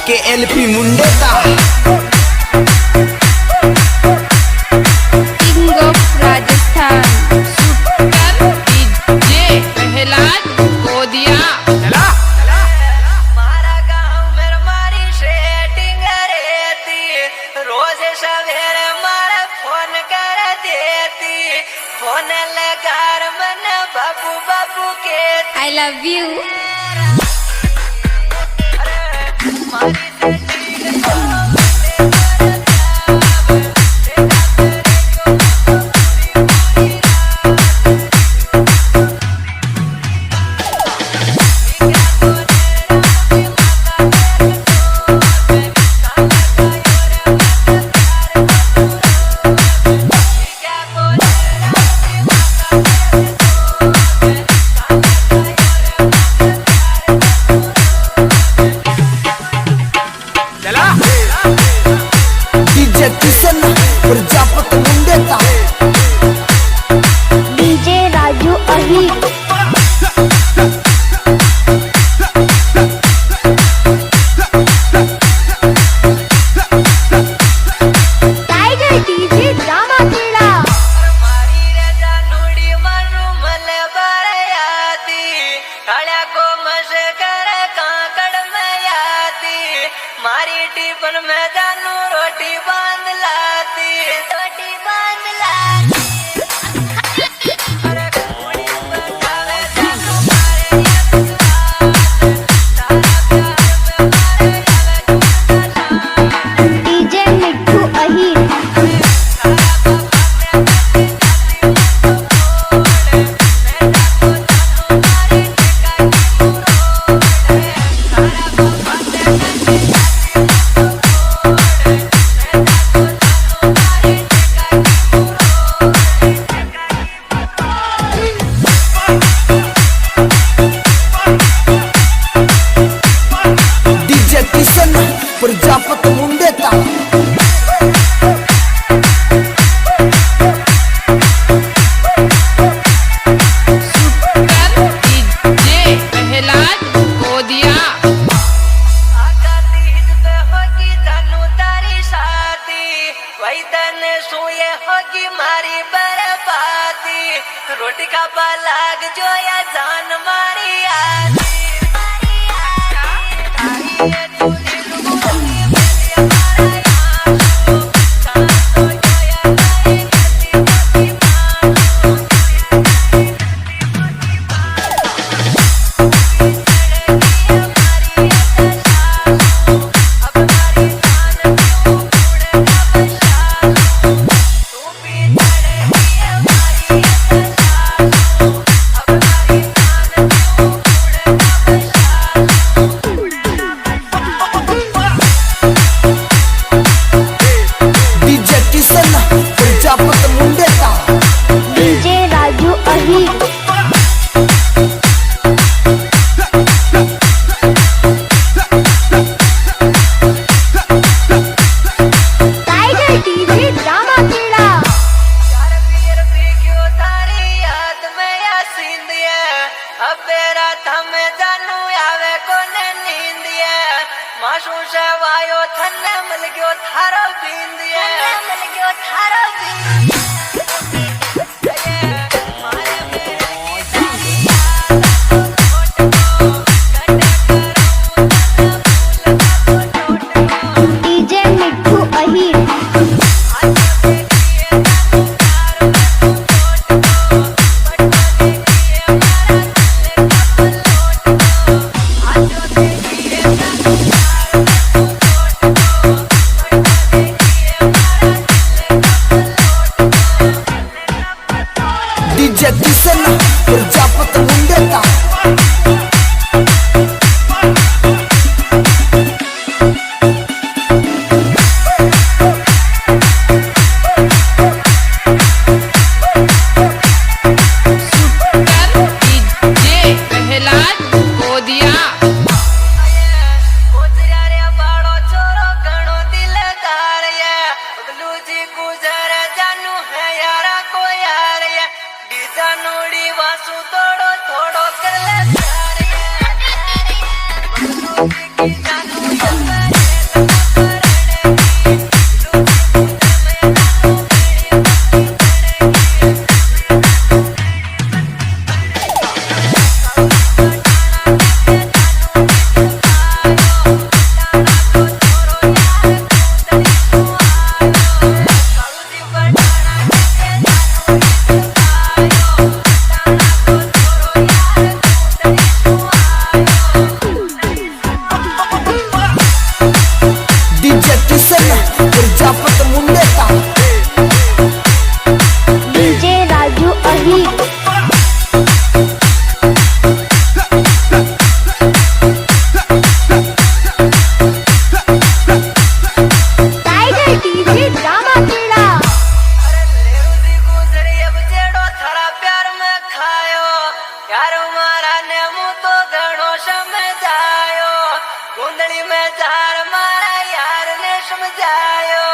KLP मुंडे का king of Rajasthan super DJ Prahlad गोदिया मारा गाँव में मारी सेटिंग रहती रोज सवेरे मारे फोन कर देती फोन लगा मन बाबू बाबू के I love you DJ Kishan Prajapat मुंडे का DJ Raju Ahir tiger DJ drama Kheda मारी रजा नूड़ी मनु मल बरयाती हल्या को मस कर कांकड़ में आती मारी टिफिन में जानू रोटी बांध लाती रोटी बांध लाती अरे घोड़ी बजावे जानू मारे डीजे मिट्ठू अहिर डीजे किशन प्रजापत मुंडे का सुपर डीजे प्रहलाद गोदिया आकाती हित पे होगी जानू तारी साथी वही तन सोए होगी मारी बर्बादी रोटी का बालाग जो या जान मारी आती डीजे किशन प्रजापत मुंडे का DJ Raju Ahir tiger DJ drama खेड़ा यार पीर भी क्यों तारी याद में या सींदिए अब तेरा थम जानू आवे कोने नींदिए मासू से वायो थन्ने मिल गयो थारो बींदिए मिल गयो थारो डीजे मिट्ठू अहिर डीजे किशन प्रजापत मुंडे का सुपर डीजे प्रहलाद गोदिया रे बाड़ो चोरो घणो दिलदार ये अगलू जी गुजर जानू है यारा को यार ये डीजा नूड़ी वासु तोड़ो थोड़ो कर ले प्यार ये अगलू जी की जानू समझायो